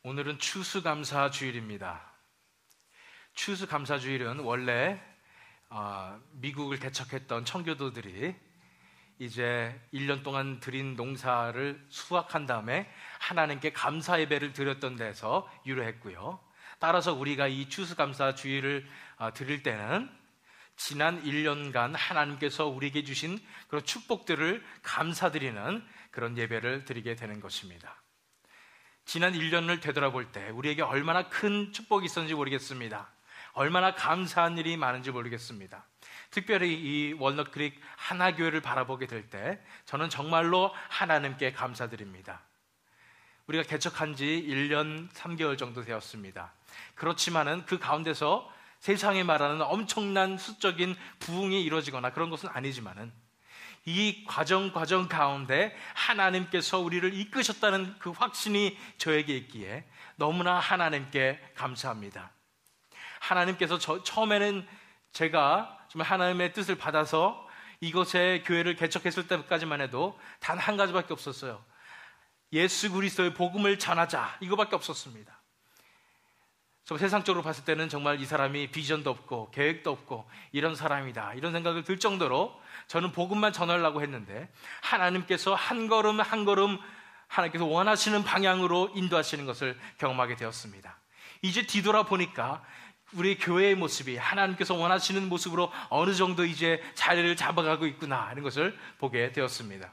오늘은 추수감사주일입니다. 추수감사주일은 원래 미국을 개척했던 청교도들이 이제 1년 동안 드린 농사를 수확한 다음에 하나님께 감사 예배를 드렸던 데서 유래했고요. 따라서 우리가 이 추수감사주일을 드릴 때는 지난 1년간 하나님께서 우리에게 주신 그런 축복들을 감사드리는 그런 예배를 드리게 되는 것입니다. 지난 1년을 되돌아볼 때 우리에게 얼마나 큰 축복이 있었는지 모르겠습니다. 얼마나 감사한 일이 많은지 모르겠습니다. 특별히 이 월넛크릭 하나교회를 바라보게 될 때 저는 정말로 하나님께 감사드립니다. 우리가 개척한 지 1년 3개월 정도 되었습니다. 그렇지만은 그 가운데서 세상에 말하는 엄청난 수적인 부흥이 이루어지거나 그런 것은 아니지만은 이 과정 가운데 하나님께서 우리를 이끄셨다는 그 확신이 저에게 있기에 너무나 하나님께 감사합니다. 하나님께서 처음에는 제가 정말 하나님의 뜻을 받아서 이곳에 교회를 개척했을 때까지만 해도 단 한 가지밖에 없었어요. 예수 그리스도의 복음을 전하자, 이거밖에 없었습니다. 세상적으로 봤을 때는 정말 이 사람이 비전도 없고 계획도 없고 이런 사람이다, 이런 생각을 들 정도로 저는 복음만 전하려고 했는데 하나님께서 한 걸음 한 걸음 하나님께서 원하시는 방향으로 인도하시는 것을 경험하게 되었습니다. 이제 뒤돌아보니까 우리 교회의 모습이 하나님께서 원하시는 모습으로 어느 정도 이제 자리를 잡아가고 있구나 하는 것을 보게 되었습니다.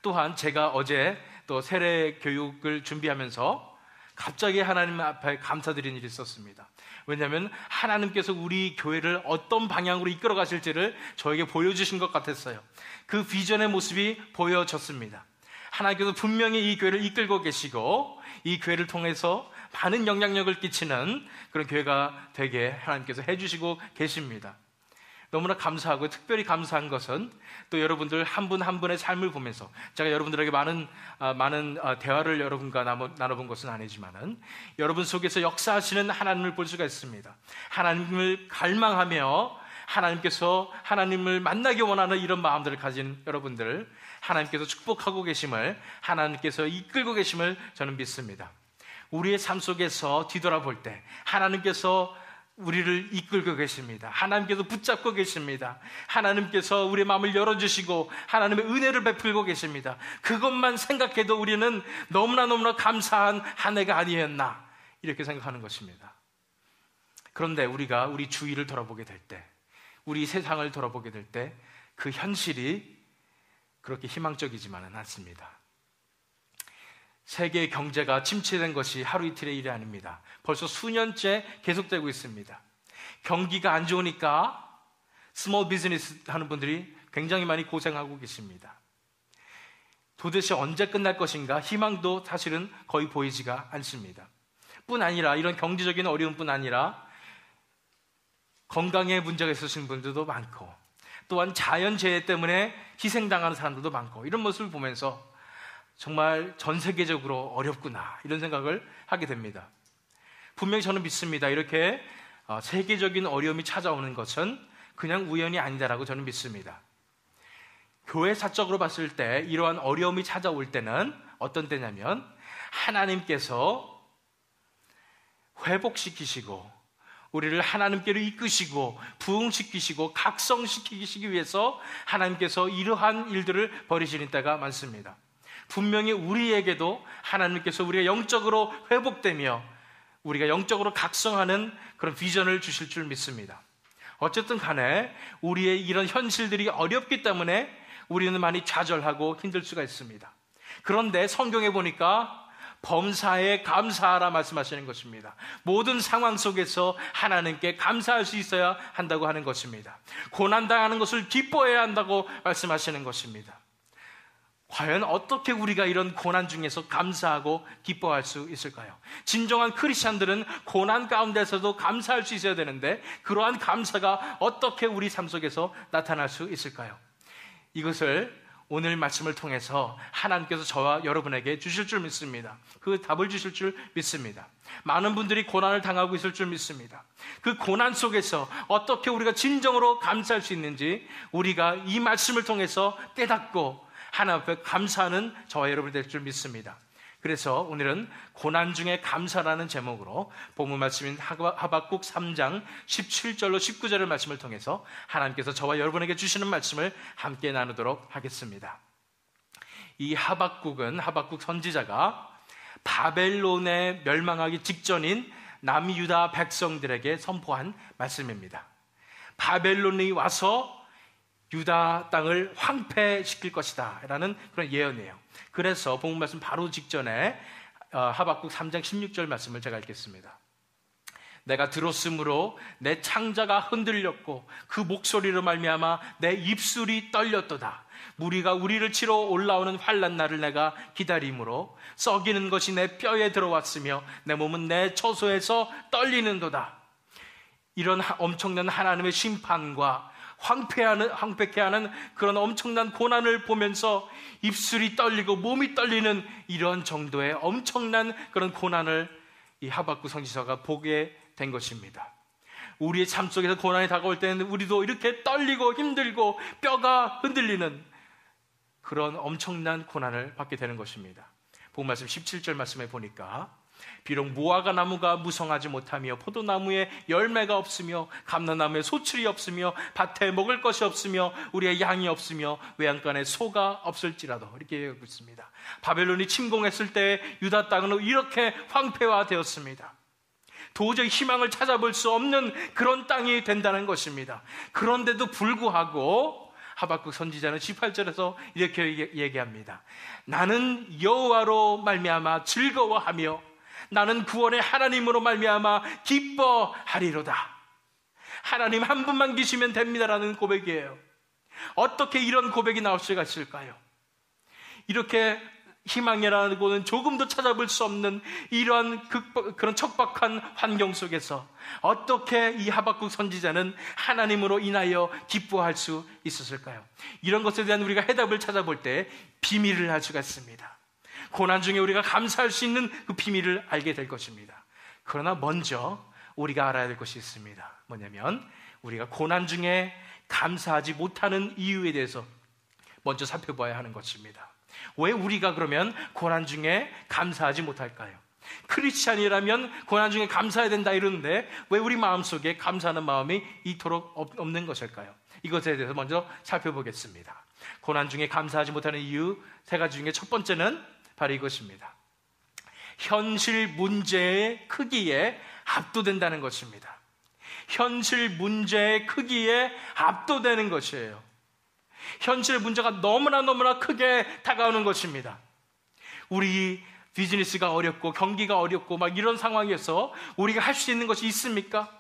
또한 제가 어제 또 세례 교육을 준비하면서 갑자기 하나님 앞에 감사드리는 일이 있었습니다. 왜냐하면 하나님께서 우리 교회를 어떤 방향으로 이끌어 가실지를 저에게 보여주신 것 같았어요. 그 비전의 모습이 보여졌습니다. 하나님께서 분명히 이 교회를 이끌고 계시고 이 교회를 통해서 많은 영향력을 끼치는 그런 교회가 되게 하나님께서 해주시고 계십니다. 너무나 감사하고 특별히 감사한 것은 또 여러분들 한 분 한 분의 삶을 보면서 제가 여러분들에게 많은 대화를 여러분과 나눠본 것은 아니지만은 여러분 속에서 역사하시는 하나님을 볼 수가 있습니다. 하나님을 갈망하며 하나님께서 하나님을 만나기 원하는 이런 마음들을 가진 여러분들을 하나님께서 축복하고 계심을, 하나님께서 이끌고 계심을 저는 믿습니다. 우리의 삶 속에서 뒤돌아볼 때 하나님께서 우리를 이끌고 계십니다. 하나님께서 붙잡고 계십니다. 하나님께서 우리의 마음을 열어주시고 하나님의 은혜를 베풀고 계십니다. 그것만 생각해도 우리는 너무나 감사한 한 해가 아니었나, 이렇게 생각하는 것입니다. 그런데 우리가 우리 주위를 돌아보게 될 때, 우리 세상을 돌아보게 될 때 그 현실이 그렇게 희망적이지만은 않습니다. 세계 경제가 침체된 것이 하루 이틀의 일이 아닙니다. 벌써 수년째 계속되고 있습니다. 경기가 안 좋으니까 스몰 비즈니스 하는 분들이 굉장히 많이 고생하고 계십니다. 도대체 언제 끝날 것인가 희망도 사실은 거의 보이지가 않습니다. 뿐 아니라 이런 경제적인 어려움뿐 아니라 건강에 문제가 있으신 분들도 많고 또한 자연재해 때문에 희생당하는 사람들도 많고 이런 모습을 보면서 정말 전 세계적으로 어렵구나, 이런 생각을 하게 됩니다. 분명히 저는 믿습니다. 이렇게 세계적인 어려움이 찾아오는 것은 그냥 우연이 아니다라고 저는 믿습니다. 교회 사적으로 봤을 때 이러한 어려움이 찾아올 때는 어떤 때냐면 하나님께서 회복시키시고 우리를 하나님께로 이끄시고 부흥시키시고 각성시키시기 위해서 하나님께서 이러한 일들을 벌이시는 때가 많습니다. 분명히 우리에게도 하나님께서 우리가 영적으로 회복되며 우리가 영적으로 각성하는 그런 비전을 주실 줄 믿습니다. 어쨌든 간에 우리의 이런 현실들이 어렵기 때문에 우리는 많이 좌절하고 힘들 수가 있습니다. 그런데 성경에 보니까 범사에 감사하라 말씀하시는 것입니다. 모든 상황 속에서 하나님께 감사할 수 있어야 한다고 하는 것입니다. 고난당하는 것을 기뻐해야 한다고 말씀하시는 것입니다. 과연 어떻게 우리가 이런 고난 중에서 감사하고 기뻐할 수 있을까요? 진정한 크리스찬들은 고난 가운데서도 감사할 수 있어야 되는데 그러한 감사가 어떻게 우리 삶 속에서 나타날 수 있을까요? 이것을 오늘 말씀을 통해서 하나님께서 저와 여러분에게 주실 줄 믿습니다. 그 답을 주실 줄 믿습니다. 많은 분들이 고난을 당하고 있을 줄 믿습니다. 그 고난 속에서 어떻게 우리가 진정으로 감사할 수 있는지 우리가 이 말씀을 통해서 깨닫고 하나님 앞에 감사하는 저와 여러분이 될 줄 믿습니다. 그래서 오늘은 고난 중에 감사라는 제목으로 본문 말씀인 하박국 3장 17절로 19절의 말씀을 통해서 하나님께서 저와 여러분에게 주시는 말씀을 함께 나누도록 하겠습니다. 이 하박국 선지자가 바벨론에 멸망하기 직전인 남유다 백성들에게 선포한 말씀입니다. 바벨론이 와서 유다 땅을 황폐시킬 것이다 라는 그런 예언이에요. 그래서 본문 말씀 바로 직전에 하박국 3장 16절 말씀을 제가 읽겠습니다. 내가 들었으므로 내 창자가 흔들렸고 그 목소리로 말미암아 내 입술이 떨렸도다. 무리가 우리를 치러 올라오는 환난 날을 내가 기다림으로 썩이는 것이 내 뼈에 들어왔으며 내 몸은 내 처소에서 떨리는도다. 이런 엄청난 하나님의 심판과 황폐케 하는 그런 엄청난 고난을 보면서 입술이 떨리고 몸이 떨리는 이런 정도의 엄청난 그런 고난을 이 하박국 선지자가 보게 된 것입니다. 우리의 삶 속에서 고난이 다가올 때는 우리도 이렇게 떨리고 힘들고 뼈가 흔들리는 그런 엄청난 고난을 받게 되는 것입니다. 본문 말씀 17절 말씀에 보니까 비록 무화과 나무가 무성하지 못하며 포도나무에 열매가 없으며 감람나무에 소출이 없으며 밭에 먹을 것이 없으며 우리의 양이 없으며 외양간에 소가 없을지라도 이렇게 얘기하고 있습니다. 바벨론이 침공했을 때 유다 땅은 이렇게 황폐화되었습니다. 도저히 희망을 찾아볼 수 없는 그런 땅이 된다는 것입니다. 그런데도 불구하고 하박국 선지자는 18절에서 이렇게 얘기합니다. 나는 여호와로 말미암아 즐거워하며 나는 구원의 하나님으로 말미암아 기뻐하리로다. 하나님 한 분만 계시면 됩니다라는 고백이에요. 어떻게 이런 고백이 나올 수가 있을까요? 이렇게 희망이라고는 조금도 찾아볼 수 없는 이런 그런 척박한 환경 속에서 어떻게 이 하박국 선지자는 하나님으로 인하여 기뻐할 수 있었을까요? 이런 것에 대한 우리가 해답을 찾아볼 때 비밀을 알 수가 있습니다. 고난 중에 우리가 감사할 수 있는 그 비밀을 알게 될 것입니다. 그러나 먼저 우리가 알아야 될 것이 있습니다. 뭐냐면 우리가 고난 중에 감사하지 못하는 이유에 대해서 먼저 살펴봐야 하는 것입니다. 왜 우리가 그러면 고난 중에 감사하지 못할까요? 크리스찬이라면 고난 중에 감사해야 된다 이러는데 왜 우리 마음속에 감사하는 마음이 이토록 없는 것일까요? 이것에 대해서 먼저 살펴보겠습니다. 고난 중에 감사하지 못하는 이유 3가지 중에 첫 번째는 바로 이것입니다. 현실 문제의 크기에 압도된다는 것입니다. 현실 문제의 크기에 압도되는 것이에요. 현실의 문제가 너무나 크게 다가오는 것입니다. 우리 비즈니스가 어렵고 경기가 어렵고 막 이런 상황에서 우리가 할 수 있는 것이 있습니까?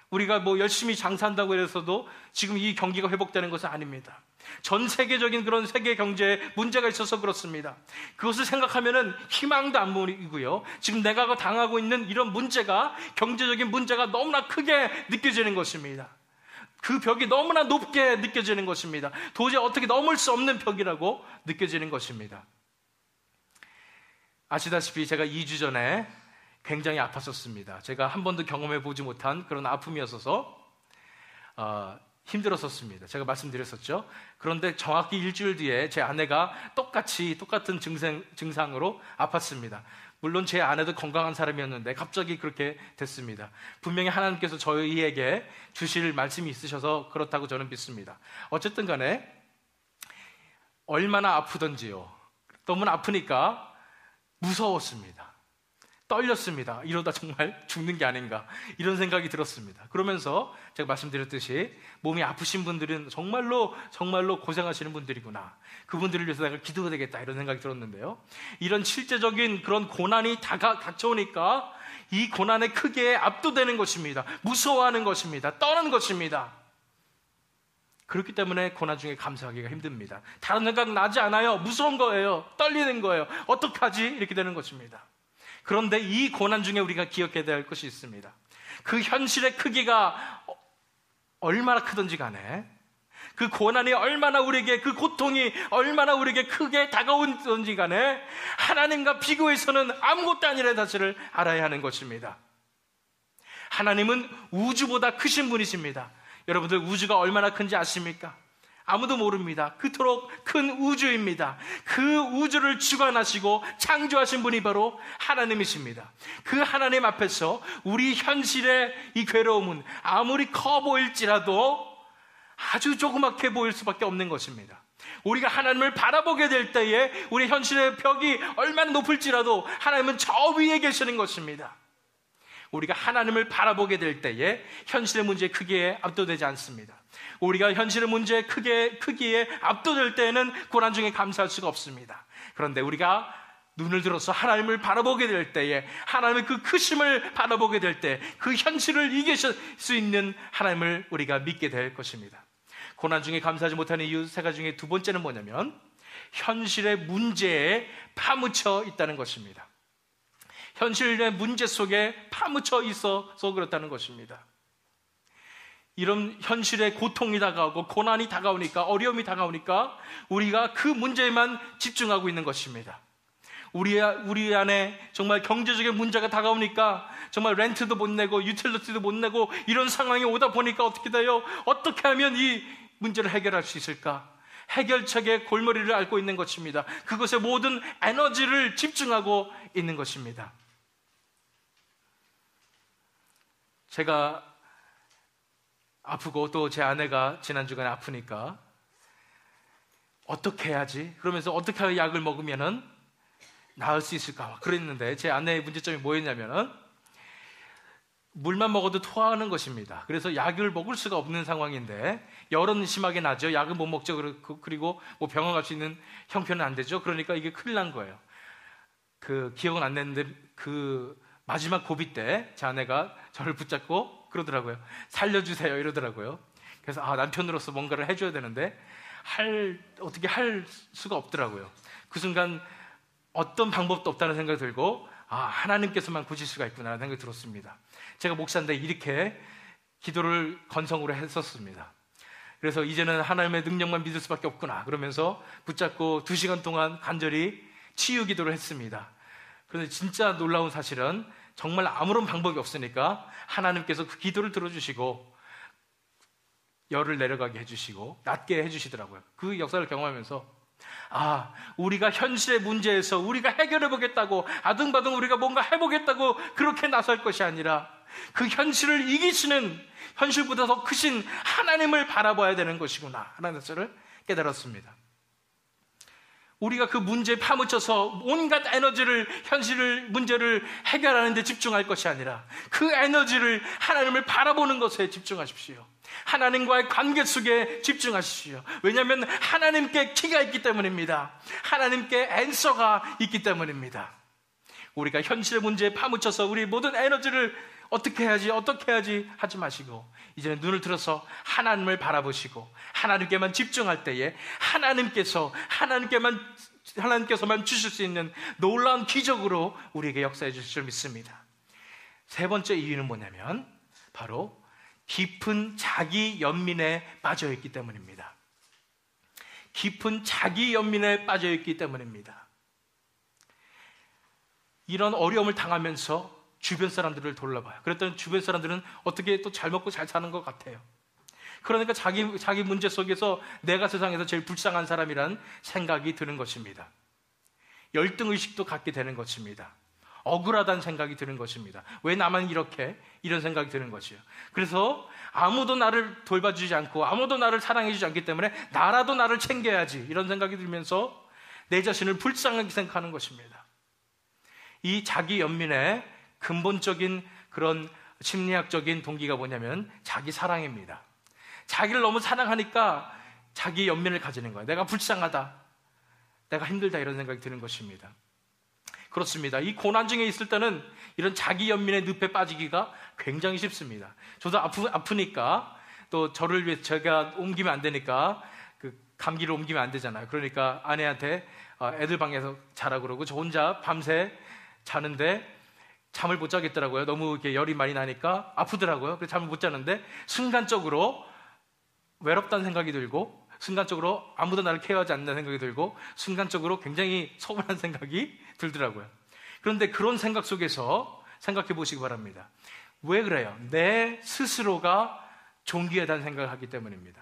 우리가 뭐 열심히 장사한다고 해서도 지금 이 경기가 회복되는 것은 아닙니다. 전 세계적인 그런 세계 경제에 문제가 있어서 그렇습니다. 그것을 생각하면은 희망도 안 보이고요. 지금 내가 당하고 있는 이런 문제가 경제적인 문제가 너무나 크게 느껴지는 것입니다. 그 벽이 너무나 높게 느껴지는 것입니다. 도저히 어떻게 넘을 수 없는 벽이라고 느껴지는 것입니다. 아시다시피 제가 2주 전에 굉장히 아팠었습니다. 제가 한 번도 경험해 보지 못한 그런 아픔이었어서 힘들었었습니다. 제가 말씀드렸었죠. 그런데 정확히 일주일 뒤에 제 아내가 똑같은 증상으로 아팠습니다. 물론 제 아내도 건강한 사람이었는데 갑자기 그렇게 됐습니다. 분명히 하나님께서 저희에게 주실 말씀이 있으셔서 그렇다고 저는 믿습니다. 어쨌든 간에 얼마나 아프던지요. 너무나 아프니까 무서웠습니다. 떨렸습니다. 이러다 정말 죽는 게 아닌가 이런 생각이 들었습니다. 그러면서 제가 말씀드렸듯이 몸이 아프신 분들은 정말로 고생하시는 분들이구나. 그분들을 위해서 내가 기도해야 되겠다 이런 생각이 들었는데요. 이런 실제적인 그런 고난이 닥쳐오니까 이 고난의 크기에 압도되는 것입니다. 무서워하는 것입니다. 떠는 것입니다. 그렇기 때문에 고난 중에 감사하기가 힘듭니다. 다른 생각 나지 않아요. 무서운 거예요. 떨리는 거예요. 어떡하지? 이렇게 되는 것입니다. 그런데 이 고난 중에 우리가 기억해야 될 것이 있습니다. 그 현실의 크기가 얼마나 크든지 간에 그 고난이 얼마나 우리에게 그 고통이 얼마나 우리에게 크게 다가오든지 간에 하나님과 비교해서는 아무것도 아니라는 사실을 알아야 하는 것입니다. 하나님은 우주보다 크신 분이십니다. 여러분들 우주가 얼마나 큰지 아십니까? 아무도 모릅니다. 그토록 큰 우주입니다. 그 우주를 주관하시고 창조하신 분이 바로 하나님이십니다. 그 하나님 앞에서 우리 현실의 이 괴로움은 아무리 커 보일지라도 아주 조그맣게 보일 수밖에 없는 것입니다. 우리가 하나님을 바라보게 될 때에 우리 현실의 벽이 얼마나 높을지라도 하나님은 저 위에 계시는 것입니다. 우리가 하나님을 바라보게 될 때에 현실의 문제의 크기에 압도되지 않습니다. 우리가 현실의 문제의 크기에 압도될 때에는 고난 중에 감사할 수가 없습니다. 그런데 우리가 눈을 들어서 하나님을 바라보게 될 때에, 하나님의 그 크심을 바라보게 될 때, 그 현실을 이기실 수 있는 하나님을 우리가 믿게 될 것입니다. 고난 중에 감사하지 못하는 이유 세 가지 중에 두 번째는 뭐냐면 현실의 문제에 파묻혀 있다는 것입니다. 현실의 문제 속에 파묻혀 있어서 그렇다는 것입니다. 이런 현실의 고통이 다가오고 고난이 다가오니까, 어려움이 다가오니까 우리가 그 문제에만 집중하고 있는 것입니다. 우리 안에 정말 경제적인 문제가 다가오니까 정말 렌트도 못 내고 유틸리티도 못 내고 이런 상황이 오다 보니까 어떻게 돼요? 어떻게 하면 이 문제를 해결할 수 있을까? 해결책의 골머리를 앓고 있는 것입니다. 그것에 모든 에너지를 집중하고 있는 것입니다. 제가 아프고 또 제 아내가 지난주간에 아프니까 어떻게 해야지? 그러면서 어떻게 해야 약을 먹으면은 나을 수 있을까? 그랬는데 제 아내의 문제점이 뭐였냐면은 물만 먹어도 토하는 것입니다. 그래서 약을 먹을 수가 없는 상황인데 열은 심하게 나죠. 약은 못 먹죠. 그리고 뭐 병원 갈 수 있는 형편은 안 되죠. 그러니까 이게 큰일 난 거예요. 그 기억은 안 나는데 그 마지막 고비 때 제 아내가 저를 붙잡고 그러더라고요. 살려주세요 이러더라고요. 그래서 남편으로서 뭔가를 해줘야 되는데 어떻게 할 수가 없더라고요. 그 순간 어떤 방법도 없다는 생각이 들고 하나님께서만 구실 수가 있구나 생각이 들었습니다. 제가 목사인데 이렇게 기도를 건성으로 했었습니다. 그래서 이제는 하나님의 능력만 믿을 수밖에 없구나 그러면서 붙잡고 2시간 동안 간절히 치유 기도를 했습니다. 그런데 진짜 놀라운 사실은 정말 아무런 방법이 없으니까 하나님께서 그 기도를 들어주시고 열을 내려가게 해주시고 낫게 해주시더라고요. 그 역사를 경험하면서 우리가 현실의 문제에서 우리가 해결해보겠다고 아등바등 우리가 뭔가 해보겠다고 그렇게 나설 것이 아니라 그 현실을 이기시는, 현실보다 더 크신 하나님을 바라봐야 되는 것이구나 하는 것을 깨달았습니다. 우리가 그 문제에 파묻혀서 온갖 에너지를 현실을 문제를 해결하는 데 집중할 것이 아니라 그 에너지를 하나님을 바라보는 것에 집중하십시오. 하나님과의 관계 속에 집중하십시오. 왜냐하면 하나님께 키가 있기 때문입니다. 하나님께 앤서가 있기 때문입니다. 우리가 현실의 문제에 파묻혀서 우리 모든 에너지를 어떻게 해야지 하지 마시고 이제는 눈을 들어서 하나님을 바라보시고 하나님께만 집중할 때에 하나님께서만 주실 수 있는 놀라운 기적으로 우리에게 역사해 주실 줄 믿습니다. 세 번째 이유는 뭐냐면 바로 깊은 자기 연민에 빠져있기 때문입니다. 깊은 자기 연민에 빠져있기 때문입니다. 이런 어려움을 당하면서 주변 사람들을 돌아봐요. 그랬더니 주변 사람들은 어떻게 또 잘 먹고 잘 사는 것 같아요. 그러니까 자기 문제 속에서 내가 세상에서 제일 불쌍한 사람이라는 생각이 드는 것입니다. 열등의식도 갖게 되는 것입니다. 억울하다는 생각이 드는 것입니다. 왜 나만 이런 생각이 드는 것이에요. 그래서 아무도 나를 돌봐주지 않고 아무도 나를 사랑해주지 않기 때문에 나라도 나를 챙겨야지 이런 생각이 들면서 내 자신을 불쌍하게 생각하는 것입니다. 이 자기 연민의 근본적인 그런 심리학적인 동기가 뭐냐면 자기 사랑입니다. 자기를 너무 사랑하니까 자기 연민을 가지는 거예요. 내가 불쌍하다, 내가 힘들다 이런 생각이 드는 것입니다. 그렇습니다. 이 고난 중에 있을 때는 이런 자기 연민의 늪에 빠지기가 굉장히 쉽습니다. 저도 아프니까 또 저를 위해 제가 옮기면 안 되니까 그 감기를 옮기면 안 되잖아요. 그러니까 아내한테 애들 방에서 자라고 그러고 저 혼자 밤새 자는데 잠을 못 자겠더라고요. 너무 이렇게 열이 많이 나니까 아프더라고요. 그래서 잠을 못 자는데 순간적으로 외롭다는 생각이 들고 순간적으로 아무도 나를 케어하지 않는다는 생각이 들고 순간적으로 굉장히 서운한 생각이 들더라고요. 그런데 그런 생각 속에서 생각해 보시기 바랍니다. 왜 그래요? 내 스스로가 존귀하다는 생각을 하기 때문입니다.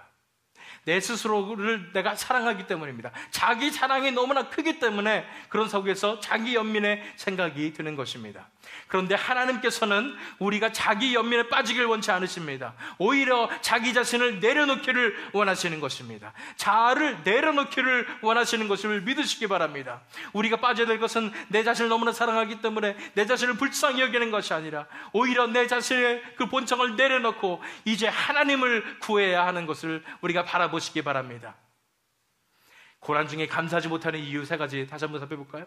내 스스로를 내가 사랑하기 때문입니다. 자기 사랑이 너무나 크기 때문에 그런 속에서 자기 연민의 생각이 드는 것입니다. 그런데 하나님께서는 우리가 자기 연민에 빠지길 원치 않으십니다. 오히려 자기 자신을 내려놓기를 원하시는 것입니다. 자아를 내려놓기를 원하시는 것을 믿으시기 바랍니다. 우리가 빠져야 될 것은 내 자신을 너무나 사랑하기 때문에 내 자신을 불쌍히 여기는 것이 아니라 오히려 내 자신의 그 본성을 내려놓고 이제 하나님을 구해야 하는 것을 우리가 바라보시기 바랍니다. 고난 중에 감사하지 못하는 이유 3가지 다시 한번 살펴볼까요?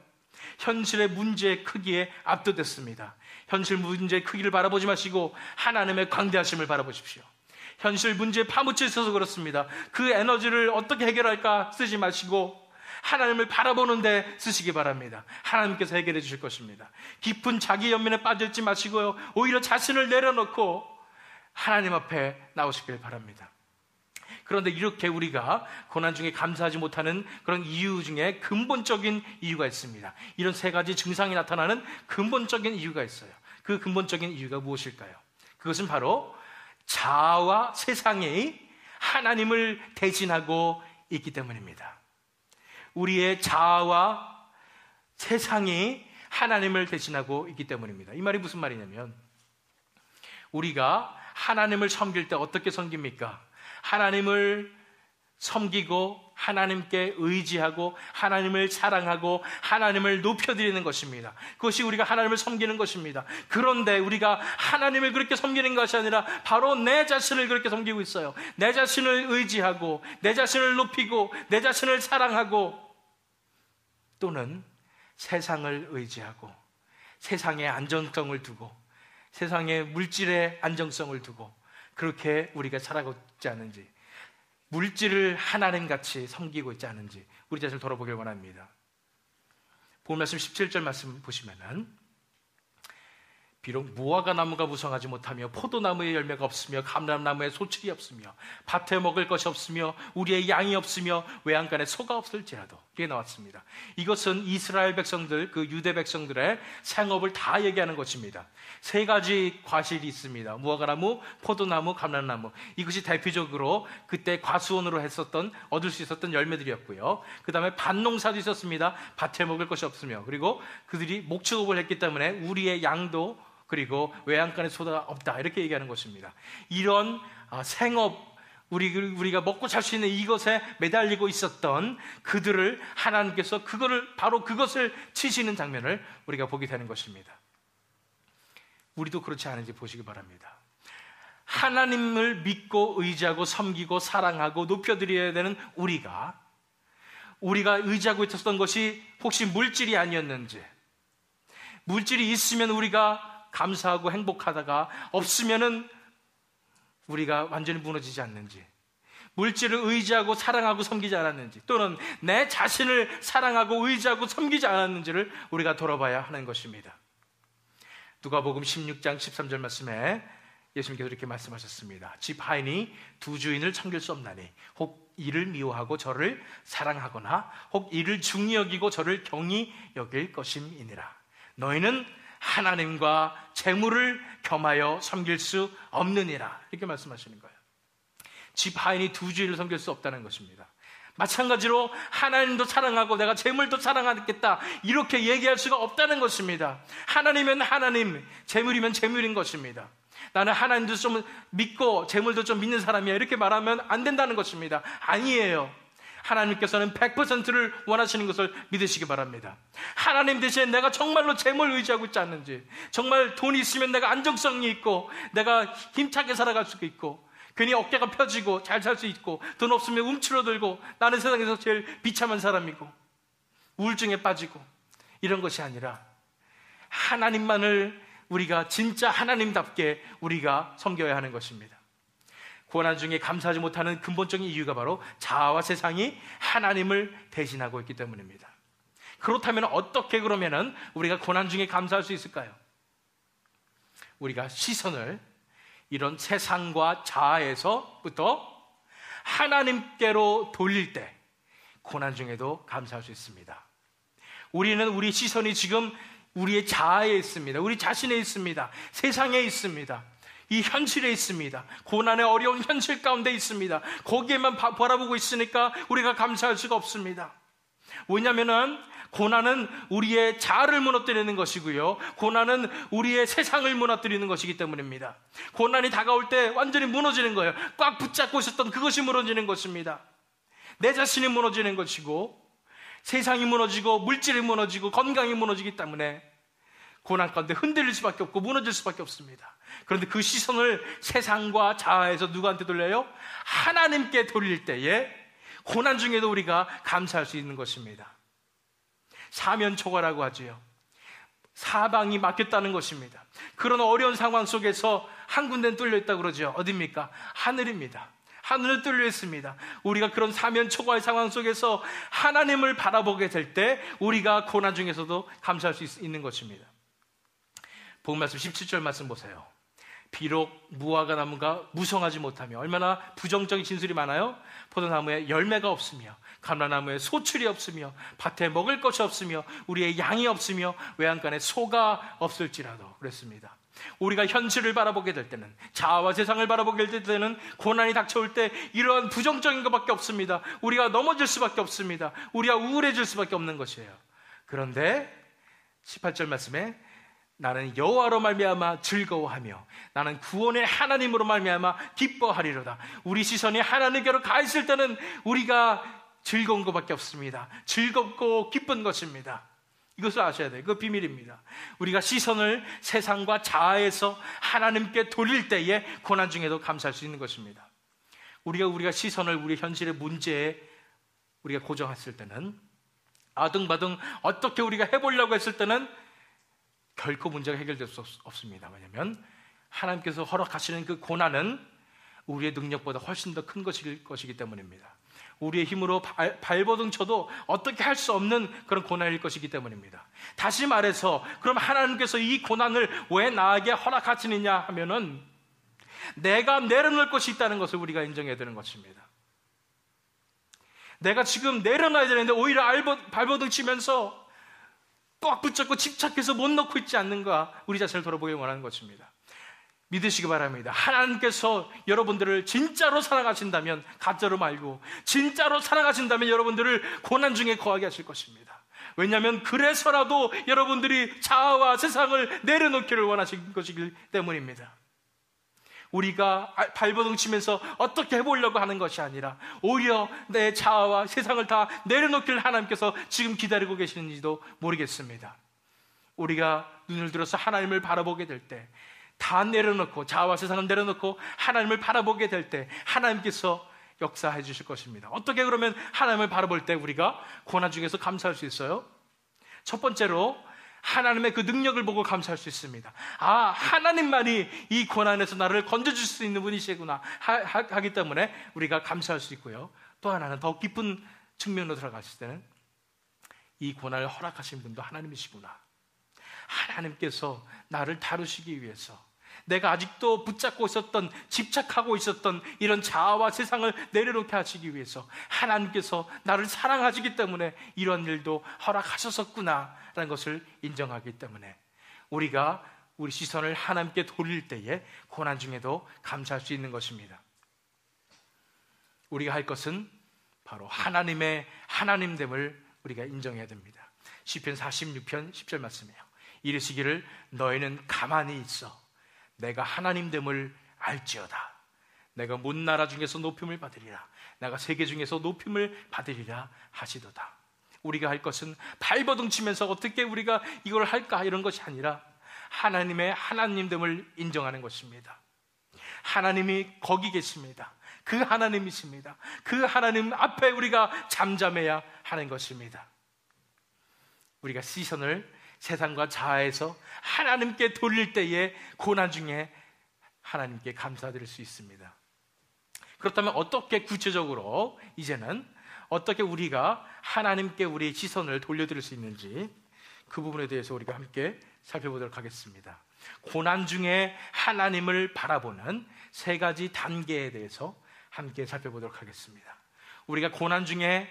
현실의 문제의 크기에 압도됐습니다. 현실 문제의 크기를 바라보지 마시고 하나님의 광대하심을 바라보십시오. 현실 문제에 파묻혀 있어서 그렇습니다. 그 에너지를 어떻게 해결할까 쓰지 마시고 하나님을 바라보는데 쓰시기 바랍니다. 하나님께서 해결해 주실 것입니다. 깊은 자기 연민에 빠져있지 마시고요, 오히려 자신을 내려놓고 하나님 앞에 나오시길 바랍니다. 그런데 이렇게 우리가 고난 중에 감사하지 못하는 그런 이유 중에 근본적인 이유가 있습니다. 이런 3가지 증상이 나타나는 근본적인 이유가 있어요. 그 근본적인 이유가 무엇일까요? 그것은 바로 자아와 세상이 하나님을 대신하고 있기 때문입니다. 우리의 자아와 세상이 하나님을 대신하고 있기 때문입니다. 이 말이 무슨 말이냐면, 우리가 하나님을 섬길 때 어떻게 섬깁니까? 하나님을 섬기고 하나님께 의지하고 하나님을 사랑하고 하나님을 높여드리는 것입니다. 그것이 우리가 하나님을 섬기는 것입니다. 그런데 우리가 하나님을 그렇게 섬기는 것이 아니라 바로 내 자신을 그렇게 섬기고 있어요. 내 자신을 의지하고 내 자신을 높이고 내 자신을 사랑하고 또는 세상을 의지하고 세상의 안정성을 두고 세상의 물질의 안정성을 두고 그렇게 우리가 살아가고 있지 않은지, 물질을 하나님같이 섬기고 있지 않은지 우리 자신을 돌아보길 원합니다. 본 말씀 17절 말씀 보시면은, 비록 무화과 나무가 무성하지 못하며 포도나무에 열매가 없으며 감람나무에 소출이 없으며 밭에 먹을 것이 없으며 우리의 양이 없으며 외양간에 소가 없을지라도, 이게 나왔습니다. 이것은 이스라엘 백성들, 그 유대 백성들의 생업을 다 얘기하는 것입니다. 3가지 과실이 있습니다. 무화과나무, 포도나무, 감람나무. 이것이 대표적으로 그때 과수원으로 얻을 수 있었던 열매들이었고요. 그 다음에 밭농사도 있었습니다. 밭에 먹을 것이 없으며, 그리고 그들이 목축업을 했기 때문에 우리의 양도 그리고 외양간에 소가 없다, 이렇게 얘기하는 것입니다. 이런 생업, 우리가 먹고 살 수 있는 이것에 매달리고 있었던 그들을 하나님께서 바로 그것을 치시는 장면을 우리가 보게 되는 것입니다. 우리도 그렇지 않은지 보시기 바랍니다. 하나님을 믿고 의지하고 섬기고 사랑하고 높여드려야 되는 우리가 의지하고 있었던 것이 혹시 물질이 아니었는지, 물질이 있으면 우리가 감사하고 행복하다가 없으면은 우리가 완전히 무너지지 않는지, 물질을 의지하고 사랑하고 섬기지 않았는지, 또는 내 자신을 사랑하고 의지하고 섬기지 않았는지를 우리가 돌아봐야 하는 것입니다. 누가복음 16장 13절 말씀에 예수님께서 이렇게 말씀하셨습니다. 집 하인이 두 주인을 섬길 수 없나니 혹 이를 미워하고 저를 사랑하거나 혹 이를 중히 여기고 저를 경히 여길 것임이니라. 너희는 하나님과 재물을 겸하여 섬길 수 없느니라, 이렇게 말씀하시는 거예요. 집 하인이 두 주인을 섬길 수 없다는 것입니다. 마찬가지로 하나님도 사랑하고 내가 재물도 사랑하겠다, 이렇게 얘기할 수가 없다는 것입니다. 하나님이면 하나님, 재물이면 재물인 것입니다. 나는 하나님도 좀 믿고 재물도 좀 믿는 사람이야, 이렇게 말하면 안 된다는 것입니다. 아니에요. 하나님께서는 100%를 원하시는 것을 믿으시기 바랍니다. 하나님 대신에 내가 정말로 재물을 의지하고 있지 않는지, 정말 돈이 있으면 내가 안정성이 있고 내가 힘차게 살아갈 수 있고 괜히 어깨가 펴지고 잘 살 수 있고, 돈 없으면 움츠러들고 나는 세상에서 제일 비참한 사람이고 우울증에 빠지고, 이런 것이 아니라 하나님만을 우리가 진짜 하나님답게 우리가 섬겨야 하는 것입니다. 고난 중에 감사하지 못하는 근본적인 이유가 바로 자아와 세상이 하나님을 대신하고 있기 때문입니다. 그렇다면 어떻게 그러면은 우리가 고난 중에 감사할 수 있을까요? 우리가 시선을 이런 세상과 자아에서부터 하나님께로 돌릴 때 고난 중에도 감사할 수 있습니다. 우리는 우리 시선이 지금 우리의 자아에 있습니다. 우리 자신에 있습니다. 세상에 있습니다. 이 현실에 있습니다. 고난의 어려운 현실 가운데 있습니다. 거기에만 바라보고 있으니까 우리가 감사할 수가 없습니다. 왜냐하면 고난은 우리의 자아를 무너뜨리는 것이고요, 고난은 우리의 세상을 무너뜨리는 것이기 때문입니다. 고난이 다가올 때 완전히 무너지는 거예요. 꽉 붙잡고 있었던 그것이 무너지는 것입니다. 내 자신이 무너지는 것이고, 세상이 무너지고, 물질이 무너지고, 건강이 무너지기 때문에 고난 가운데 흔들릴 수밖에 없고 무너질 수밖에 없습니다. 그런데 그 시선을 세상과 자아에서 누구한테 돌려요? 하나님께 돌릴 때에 고난 중에도 우리가 감사할 수 있는 것입니다. 사면초가라고 하지요. 사방이 막혔다는 것입니다. 그런 어려운 상황 속에서 한 군데는 뚫려 있다고 그러죠. 어디입니까? 하늘입니다. 하늘은 뚫려 있습니다. 우리가 그런 사면초가의 상황 속에서 하나님을 바라보게 될 때 우리가 고난 중에서도 감사할 수 있는 것입니다. 복음 말씀 17절 말씀 보세요. 비록 무화과 나무가 무성하지 못하며, 얼마나 부정적인 진술이 많아요. 포도나무에 열매가 없으며, 감람나무에 소출이 없으며, 밭에 먹을 것이 없으며, 우리의 양이 없으며, 외양간에 소가 없을지라도 그랬습니다. 우리가 현실을 바라보게 될 때는, 자아와 세상을 바라보게 될 때는, 고난이 닥쳐올 때 이러한 부정적인 것밖에 없습니다. 우리가 넘어질 수밖에 없습니다. 우리가 우울해질 수밖에 없는 것이에요. 그런데 18절 말씀에 나는 여호와로 말미암아 즐거워하며 나는 구원의 하나님으로 말미암아 기뻐하리로다. 우리 시선이 하나님께로 가 있을 때는 우리가 즐거운 것밖에 없습니다. 즐겁고 기쁜 것입니다. 이것을 아셔야 돼요. 그 비밀입니다. 우리가 시선을 세상과 자아에서 하나님께 돌릴 때에 고난 중에도 감사할 수 있는 것입니다. 우리가 시선을 우리 현실의 문제에 우리가 고정했을 때는, 아등바등 어떻게 우리가 해보려고 했을 때는 결코 문제가 해결될 수 없습니다. 왜냐하면 하나님께서 허락하시는 그 고난은 우리의 능력보다 훨씬 더 큰 것이기 때문입니다. 우리의 힘으로 발버둥 쳐도 어떻게 할 수 없는 그런 고난일 것이기 때문입니다. 다시 말해서, 그럼 하나님께서 이 고난을 왜 나에게 허락하시느냐 하면은 내가 내려놓을 것이 있다는 것을 우리가 인정해야 되는 것입니다. 내가 지금 내려놔야 되는데 오히려 발버둥 치면서 꽉 붙잡고 집착해서 못 놓고 있지 않는가, 우리 자신을 돌아보길 원하는 것입니다. 믿으시기 바랍니다. 하나님께서 여러분들을 진짜로 사랑하신다면, 가짜로 말고 진짜로 사랑하신다면 여러분들을 고난 중에 거하게 하실 것입니다. 왜냐하면 그래서라도 여러분들이 자아와 세상을 내려놓기를 원하신 것이기 때문입니다. 우리가 발버둥 치면서 어떻게 해보려고 하는 것이 아니라 오히려 내 자아와 세상을 다 내려놓기를 하나님께서 지금 기다리고 계시는지도 모르겠습니다. 우리가 눈을 들어서 하나님을 바라보게 될 때, 다 내려놓고, 자아와 세상을 내려놓고 하나님을 바라보게 될 때 하나님께서 역사해 주실 것입니다. 어떻게 그러면 하나님을 바라볼 때 우리가 고난 중에서 감사할 수 있어요? 첫 번째로 하나님의 그 능력을 보고 감사할 수 있습니다. 아, 하나님만이 이 고난에서 나를 건져줄 수 있는 분이시구나 하기 때문에 우리가 감사할 수 있고요. 또 하나는 더 깊은 측면으로 들어갔을 때는 이 고난을 허락하신 분도 하나님이시구나. 하나님께서 나를 다루시기 위해서, 내가 아직도 붙잡고 있었던, 집착하고 있었던 이런 자아와 세상을 내려놓게 하시기 위해서 하나님께서 나를 사랑하시기 때문에 이런 일도 허락하셨었구나라는 것을 인정하기 때문에 우리가 우리 시선을 하나님께 돌릴 때에 고난 중에도 감사할 수 있는 것입니다. 우리가 할 것은 바로 하나님의 하나님됨을 우리가 인정해야 됩니다. 시편 46편 10절 말씀이에요. 이르시기를 너희는 가만히 있어 내가 하나님됨을 알지어다. 내가 문 나라 중에서 높임을 받으리라. 내가 세계 중에서 높임을 받으리라 하시도다. 우리가 할 것은 발버둥 치면서 어떻게 우리가 이걸 할까 이런 것이 아니라 하나님의 하나님됨을 인정하는 것입니다. 하나님이 거기 계십니다. 그 하나님이십니다. 그 하나님 앞에 우리가 잠잠해야 하는 것입니다. 우리가 시선을 세상과 자아에서 하나님께 돌릴 때에 고난 중에 하나님께 감사드릴 수 있습니다. 그렇다면 어떻게 구체적으로 이제는 어떻게 우리가 하나님께 우리 시선을 돌려드릴 수 있는지, 그 부분에 대해서 우리가 함께 살펴보도록 하겠습니다. 고난 중에 하나님을 바라보는 세 가지 단계에 대해서 함께 살펴보도록 하겠습니다. 우리가 고난 중에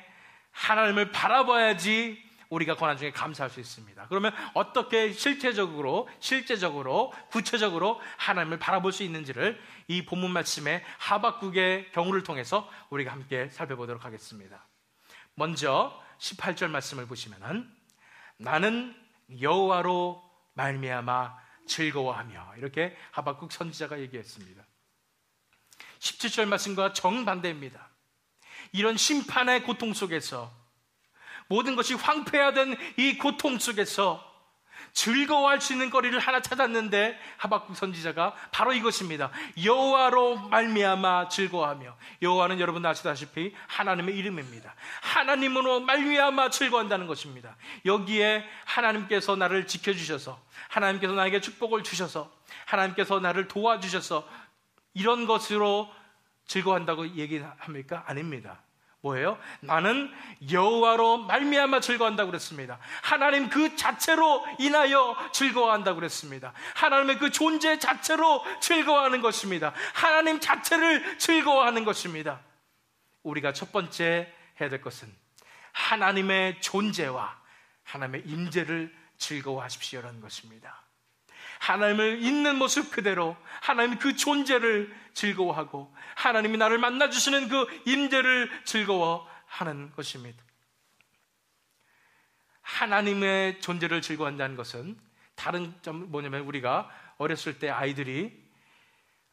하나님을 바라봐야지 우리가 고난 중에 감사할 수 있습니다. 그러면 어떻게 실제적으로 구체적으로 하나님을 바라볼 수 있는지를 이 본문 말씀의 하박국의 경우를 통해서 우리가 함께 살펴보도록 하겠습니다. 먼저 18절 말씀을 보시면은 나는 여호와로 말미암아 즐거워하며, 이렇게 하박국 선지자가 얘기했습니다. 17절 말씀과 정반대입니다. 이런 심판의 고통 속에서, 모든 것이 황폐화된 이 고통 속에서 즐거워할 수 있는 거리를 하나 찾았는데, 하박국 선지자가 바로 이것입니다. 여호와로 말미암아 즐거워하며. 여호와는 여러분 아시다시피 하나님의 이름입니다. 하나님으로 말미암아 즐거워한다는 것입니다. 여기에 하나님께서 나를 지켜주셔서, 하나님께서 나에게 축복을 주셔서, 하나님께서 나를 도와주셔서 이런 것으로 즐거워한다고 얘기합니까? 아닙니다. 뭐예요? 나는 여호와로 말미암아 즐거워한다고 그랬습니다. 하나님 그 자체로 인하여 즐거워한다고 그랬습니다. 하나님의 그 존재 자체로 즐거워하는 것입니다. 하나님 자체를 즐거워하는 것입니다. 우리가 첫 번째 해야 될 것은 하나님의 존재와 하나님의 임재를 즐거워하십시오라는 것입니다. 하나님을 있는 모습 그대로 하나님 그 존재를 즐거워하고, 하나님이 나를 만나주시는 그 임재를 즐거워하는 것입니다. 하나님의 존재를 즐거워한다는 것은 다른 점 뭐냐면, 우리가 어렸을 때 아이들이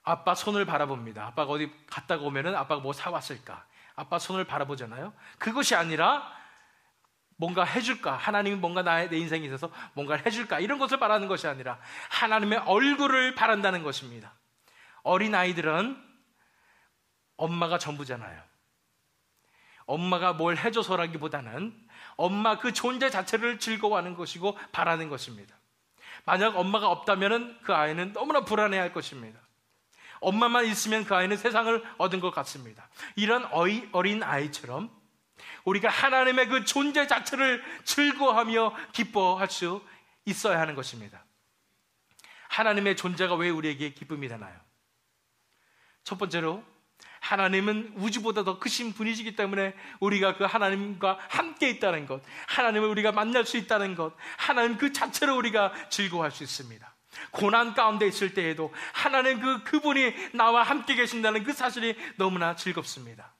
아빠 손을 바라봅니다. 아빠가 어디 갔다가 오면은 아빠가 뭐 사왔을까, 아빠 손을 바라보잖아요. 그것이 아니라 뭔가 해줄까, 하나님이 뭔가 내 인생에 있어서 뭔가를 해줄까, 이런 것을 바라는 것이 아니라 하나님의 얼굴을 바란다는 것입니다. 어린아이들은 엄마가 전부잖아요. 엄마가 뭘 해줘서라기보다는 엄마 그 존재 자체를 즐거워하는 것이고 바라는 것입니다. 만약 엄마가 없다면 그 아이는 너무나 불안해할 것입니다. 엄마만 있으면 그 아이는 세상을 얻은 것 같습니다. 이런 어린 아이처럼 우리가 하나님의 그 존재 자체를 즐거워하며 기뻐할 수 있어야 하는 것입니다. 하나님의 존재가 왜 우리에게 기쁨이 되나요? 첫 번째로, 하나님은 우주보다 더 크신 분이시기 때문에 우리가 그 하나님과 함께 있다는 것, 하나님을 우리가 만날 수 있다는 것, 하나님 그 자체로 우리가 즐거워할 수 있습니다. 고난 가운데 있을 때에도 하나님 그분이 나와 함께 계신다는 그 사실이 너무나 즐겁습니다.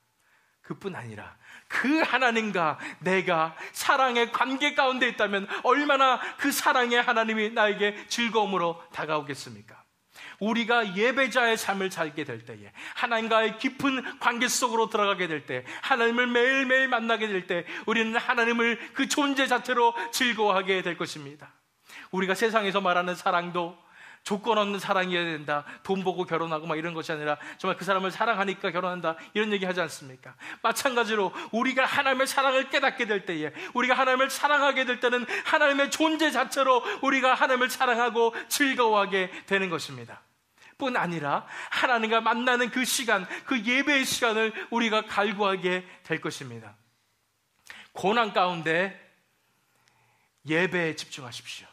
그뿐 아니라 그 하나님과 내가 사랑의 관계 가운데 있다면 얼마나 그 사랑의 하나님이 나에게 즐거움으로 다가오겠습니까? 우리가 예배자의 삶을 살게 될 때에, 하나님과의 깊은 관계 속으로 들어가게 될 때, 하나님을 매일매일 만나게 될 때, 우리는 하나님을 그 존재 자체로 즐거워하게 될 것입니다. 우리가 세상에서 말하는 사랑도 조건 없는 사랑이어야 된다, 돈 보고 결혼하고 막 이런 것이 아니라 정말 그 사람을 사랑하니까 결혼한다, 이런 얘기 하지 않습니까? 마찬가지로 우리가 하나님의 사랑을 깨닫게 될 때에, 우리가 하나님을 사랑하게 될 때는 하나님의 존재 자체로 우리가 하나님을 사랑하고 즐거워하게 되는 것입니다. 뿐 아니라 하나님과 만나는 그 시간, 그 예배의 시간을 우리가 갈구하게 될 것입니다. 고난 가운데 예배에 집중하십시오.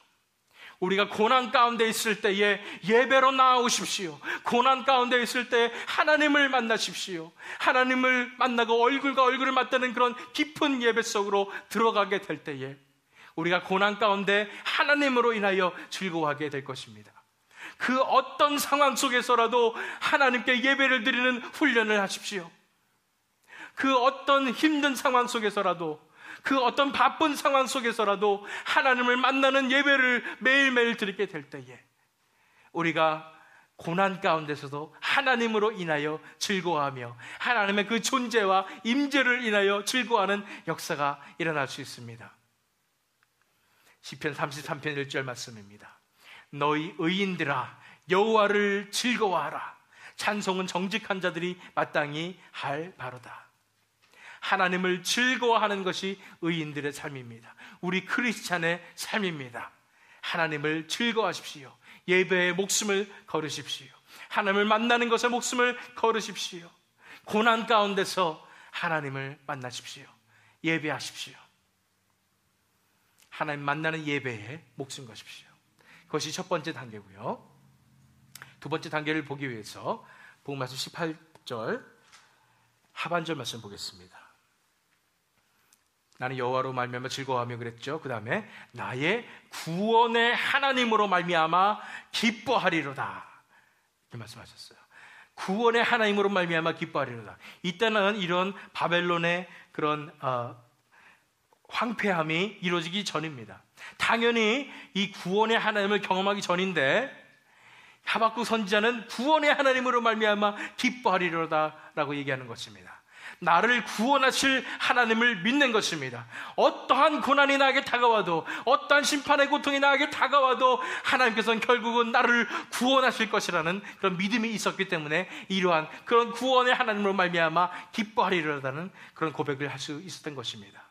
우리가 고난 가운데 있을 때에 예배로 나아오십시오. 고난 가운데 있을 때 하나님을 만나십시오. 하나님을 만나고 얼굴과 얼굴을 맞대는 그런 깊은 예배 속으로 들어가게 될 때에 우리가 고난 가운데 하나님으로 인하여 즐거워하게 될 것입니다. 그 어떤 상황 속에서라도 하나님께 예배를 드리는 훈련을 하십시오. 그 어떤 힘든 상황 속에서라도, 그 어떤 바쁜 상황 속에서라도 하나님을 만나는 예배를 매일매일 드리게 될 때에 우리가 고난 가운데서도 하나님으로 인하여 즐거워하며 하나님의 그 존재와 임재를 인하여 즐거워하는 역사가 일어날 수 있습니다. 시편 33편 1절 말씀입니다. 너희 의인들아 여호와를 즐거워하라. 찬송은 정직한 자들이 마땅히 할 바로다. 하나님을 즐거워하는 것이 의인들의 삶입니다. 우리 크리스찬의 삶입니다. 하나님을 즐거워하십시오. 예배에 목숨을 걸으십시오. 하나님을 만나는 것에 목숨을 걸으십시오. 고난 가운데서 하나님을 만나십시오. 예배하십시오. 하나님 만나는 예배에 목숨 거십시오. 그것이 첫 번째 단계고요. 두 번째 단계를 보기 위해서 복음 말씀 18절 하반절 말씀 보겠습니다. 나는 여호와로 말미암아 즐거워하며 그랬죠. 그 다음에 나의 구원의 하나님으로 말미암아 기뻐하리로다, 이렇게 말씀하셨어요. 구원의 하나님으로 말미암아 기뻐하리로다. 이때는 이런 바벨론의 그런 황폐함이 이루어지기 전입니다. 당연히 이 구원의 하나님을 경험하기 전인데, 하박국 선지자는 구원의 하나님으로 말미암아 기뻐하리로다라고 얘기하는 것입니다. 나를 구원하실 하나님을 믿는 것입니다. 어떠한 고난이 나에게 다가와도, 어떠한 심판의 고통이 나에게 다가와도 하나님께서는 결국은 나를 구원하실 것이라는 그런 믿음이 있었기 때문에 이러한 그런 구원의 하나님으로 말미암아 기뻐하리로다는 그런 고백을 할 수 있었던 것입니다.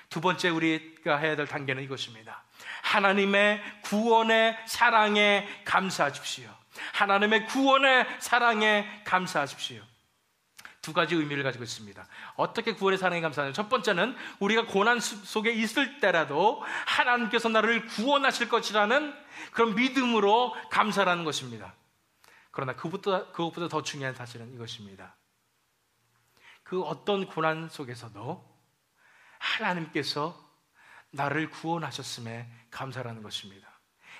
두 번째 우리가 해야 될 단계는 이것입니다. 하나님의 구원의 사랑에 감사하십시오. 하나님의 구원의 사랑에 감사하십시오. 두 가지 의미를 가지고 있습니다. 어떻게 구원의 사랑에 감사하냐? 첫 번째는 우리가 고난 속에 있을 때라도 하나님께서 나를 구원하실 것이라는 그런 믿음으로 감사라는 것입니다. 그러나 그것보다 더 중요한 사실은 이것입니다. 그 어떤 고난 속에서도 하나님께서 나를 구원하셨음에 감사라는 것입니다.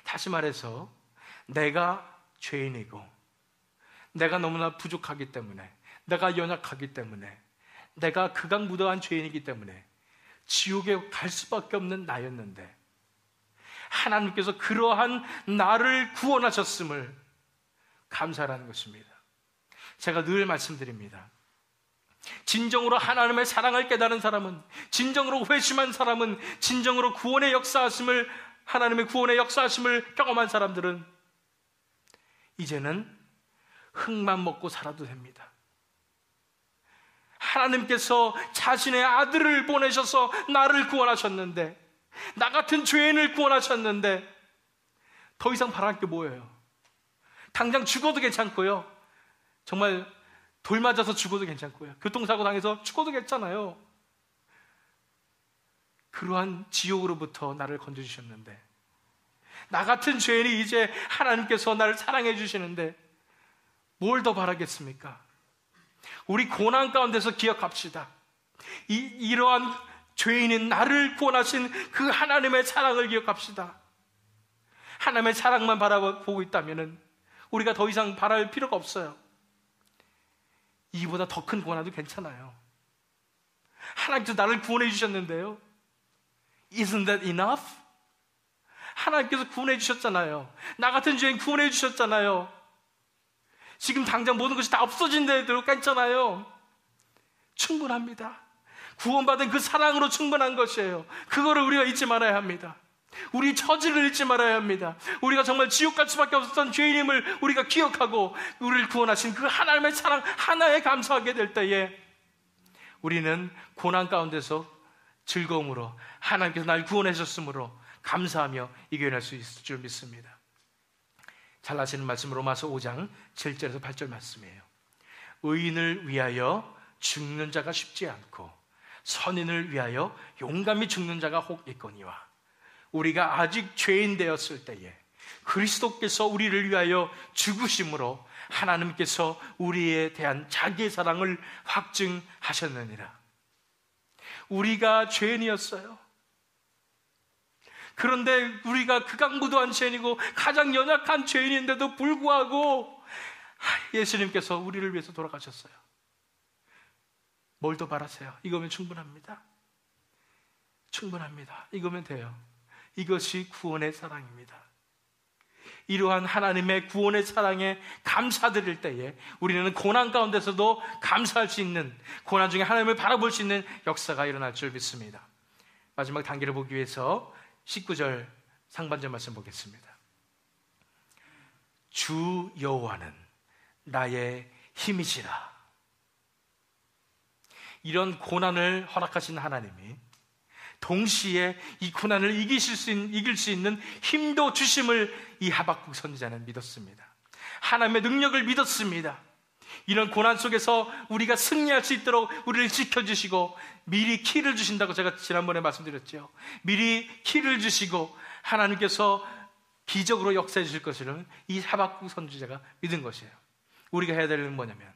다시 말해서 내가 죄인이고 내가 너무나 부족하기 때문에, 내가 연약하기 때문에, 내가 극악무도한 죄인이기 때문에 지옥에 갈 수밖에 없는 나였는데 하나님께서 그러한 나를 구원하셨음을 감사라는 것입니다. 제가 늘 말씀드립니다. 진정으로 하나님의 사랑을 깨달은 사람은, 진정으로 회심한 사람은, 진정으로 구원의 역사하심을, 하나님의 구원의 역사하심을 경험한 사람들은 이제는 흙만 먹고 살아도 됩니다. 하나님께서 자신의 아들을 보내셔서 나를 구원하셨는데, 나 같은 죄인을 구원하셨는데 더 이상 바랄 게 뭐예요? 당장 죽어도 괜찮고요, 정말 돌 맞아서 죽어도 괜찮고요, 교통사고 당해서 죽어도 괜찮아요. 그러한 지옥으로부터 나를 건져주셨는데, 나 같은 죄인이 이제 하나님께서 나를 사랑해 주시는데 뭘 더 바라겠습니까? 우리 고난 가운데서 기억합시다. 이러한 죄인인 나를 구원하신 그 하나님의 사랑을 기억합시다. 하나님의 사랑만 바라보고 있다면 우리가 더 이상 바랄 필요가 없어요. 이보다 더 큰 고난도 괜찮아요. 하나님께서 나를 구원해 주셨는데요, Isn't that enough? 하나님께서 구원해 주셨잖아요. 나 같은 죄인 구원해 주셨잖아요. 지금 당장 모든 것이 다 없어진 데도 괜찮아요. 충분합니다. 구원받은 그 사랑으로 충분한 것이에요. 그거를 우리가 잊지 말아야 합니다. 우리 처지를 잊지 말아야 합니다. 우리가 정말 지옥 갈 수밖에 없었던 죄인임을 우리가 기억하고 우리를 구원하신 그 하나님의 사랑 하나에 감사하게 될 때에 우리는 고난 가운데서 즐거움으로 하나님께서 날 구원해 주셨으므로 감사하며 이겨낼 수 있을 줄 믿습니다. 잘 아시는 말씀, 로마서 5장 7절에서 8절 말씀이에요. 의인을 위하여 죽는 자가 쉽지 않고 선인을 위하여 용감히 죽는 자가 혹 있거니와, 우리가 아직 죄인 되었을 때에 그리스도께서 우리를 위하여 죽으심으로 하나님께서 우리에 대한 자기의 사랑을 확증하셨느니라. 우리가 죄인이었어요. 그런데 우리가 극악무도한 죄인이고 가장 연약한 죄인인데도 불구하고 예수님께서 우리를 위해서 돌아가셨어요. 뭘 더 바라세요? 이거면 충분합니다. 충분합니다. 이거면 돼요. 이것이 구원의 사랑입니다. 이러한 하나님의 구원의 사랑에 감사드릴 때에 우리는 고난 가운데서도 감사할 수 있는, 고난 중에 하나님을 바라볼 수 있는 역사가 일어날 줄 믿습니다. 마지막 단계를 보기 위해서 19절 상반절 말씀 보겠습니다. 주 여호와는 나의 힘이시라. 이런 고난을 허락하신 하나님이 동시에 이 고난을 이길 수 있는 힘도 주심을 이 하박국 선지자는 믿었습니다. 하나님의 능력을 믿었습니다. 이런 고난 속에서 우리가 승리할 수 있도록 우리를 지켜주시고 미리 키를 주신다고 제가 지난번에 말씀드렸죠. 미리 키를 주시고 하나님께서 기적으로 역사해 주실 것을 이 하박국 선지자가 믿은 것이에요. 우리가 해야 될 일은 뭐냐면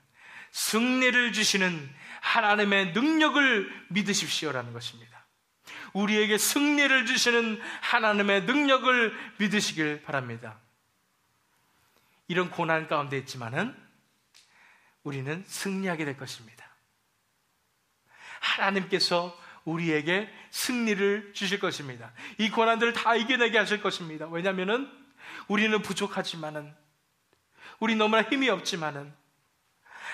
승리를 주시는 하나님의 능력을 믿으십시오라는 것입니다. 우리에게 승리를 주시는 하나님의 능력을 믿으시길 바랍니다. 이런 고난 가운데 있지만은 우리는 승리하게 될 것입니다. 하나님께서 우리에게 승리를 주실 것입니다. 이 고난들을 다 이겨내게 하실 것입니다. 왜냐하면은 우리는 부족하지만은, 우리 너무나 힘이 없지만은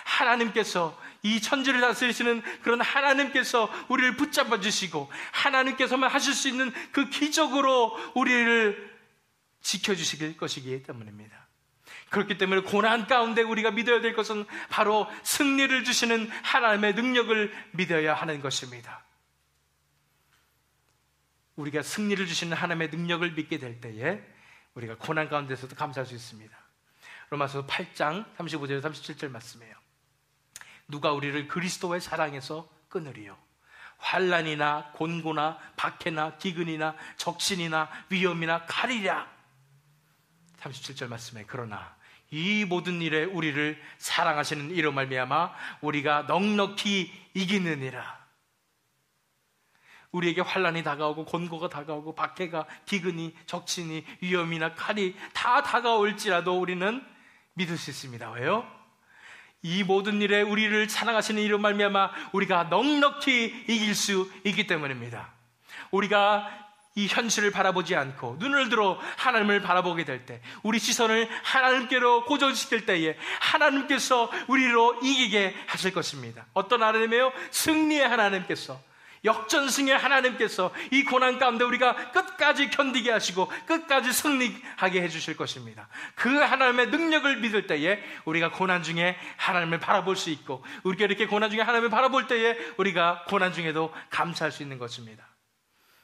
하나님께서, 이 천지를 다스리시는 그런 하나님께서 우리를 붙잡아 주시고 하나님께서만 하실 수 있는 그 기적으로 우리를 지켜주실 것이기 때문입니다. 그렇기 때문에 고난 가운데 우리가 믿어야 될 것은 바로 승리를 주시는 하나님의 능력을 믿어야 하는 것입니다. 우리가 승리를 주시는 하나님의 능력을 믿게 될 때에 우리가 고난 가운데서도 감사할 수 있습니다. 로마서 8장 35절 37절 말씀이에요. 누가 우리를 그리스도의 사랑에서 끊으리요? 환난이나 곤고나 박해나 기근이나 적신이나 위험이나 칼이랴. 37절 말씀에 그러나 이 모든 일에 우리를 사랑하시는 이로 말미암아 우리가 넉넉히 이기느니라. 우리에게 환난이 다가오고 곤고가 다가오고 박해가, 기근이, 적신이, 위험이나 칼이 다 다가올지라도 우리는 믿을 수 있습니다. 왜요? 이 모든 일에 우리를 사랑하시는 이로 말미암아 우리가 넉넉히 이길 수 있기 때문입니다. 우리가 이 현실을 바라보지 않고 눈을 들어 하나님을 바라보게 될 때, 우리 시선을 하나님께로 고정시킬 때에 하나님께서 우리로 이기게 하실 것입니다. 어떤 하나님이에요? 승리의 하나님께서, 역전승의 하나님께서 이 고난 가운데 우리가 끝까지 견디게 하시고 끝까지 승리하게 해주실 것입니다. 그 하나님의 능력을 믿을 때에 우리가 고난 중에 하나님을 바라볼 수 있고, 우리가 이렇게 고난 중에 하나님을 바라볼 때에 우리가 고난 중에도 감사할 수 있는 것입니다.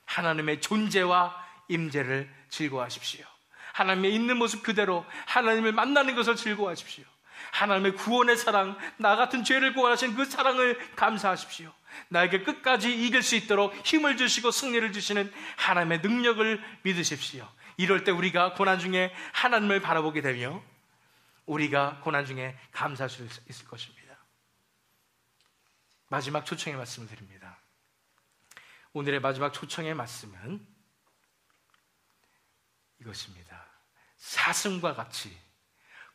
하나님의 존재와 임재를 즐거워하십시오. 하나님의 있는 모습 그대로 하나님을 만나는 것을 즐거워하십시오. 하나님의 구원의 사랑, 나 같은 죄를 구원하신 그 사랑을 감사하십시오. 나에게 끝까지 이길 수 있도록 힘을 주시고 승리를 주시는 하나님의 능력을 믿으십시오. 이럴 때 우리가 고난 중에 하나님을 바라보게 되며 우리가 고난 중에 감사할 수 있을 것입니다. 마지막 초청의 말씀을 드립니다. 오늘의 마지막 초청의 말씀은 이것입니다. 사슴과 같이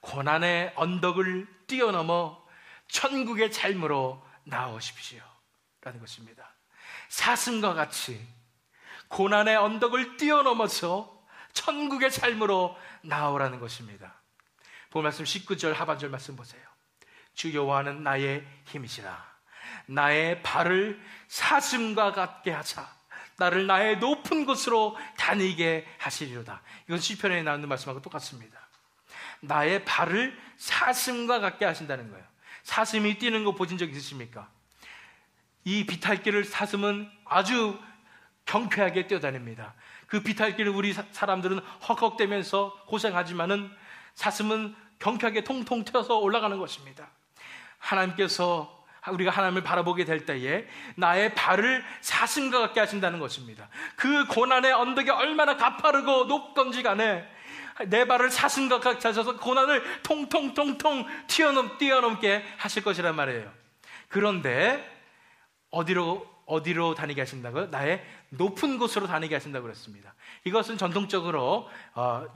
고난의 언덕을 뛰어넘어 천국의 삶으로 나오십시오 라는 것입니다. 사슴과 같이 고난의 언덕을 뛰어넘어서 천국의 삶으로 나오라는 것입니다. 본 말씀 19절 하반절 말씀 보세요. 주 여호와는 나의 힘이시라. 나의 발을 사슴과 같게 하사 나를 나의 높은 곳으로 다니게 하시리로다. 이건 시편에 나오는 말씀하고 똑같습니다. 나의 발을 사슴과 같게 하신다는 거예요. 사슴이 뛰는 거 보신 적 있으십니까? 이 비탈길을 사슴은 아주 경쾌하게 뛰어다닙니다. 그 비탈길을 우리 사람들은 헉헉대면서 고생하지만은 사슴은 경쾌하게 통통 튀어서 올라가는 것입니다. 하나님께서 우리가 하나님을 바라보게 될 때에 나의 발을 사슴과 같게 하신다는 것입니다. 그 고난의 언덕이 얼마나 가파르고 높건지 간에 내 발을 사슴과 같게 하셔서 고난을 통통통통 뛰어넘게 하실 것이란 말이에요. 그런데 어디로 다니게 하신다고요? 나의 높은 곳으로 다니게 하신다고 그랬습니다. 이것은 전통적으로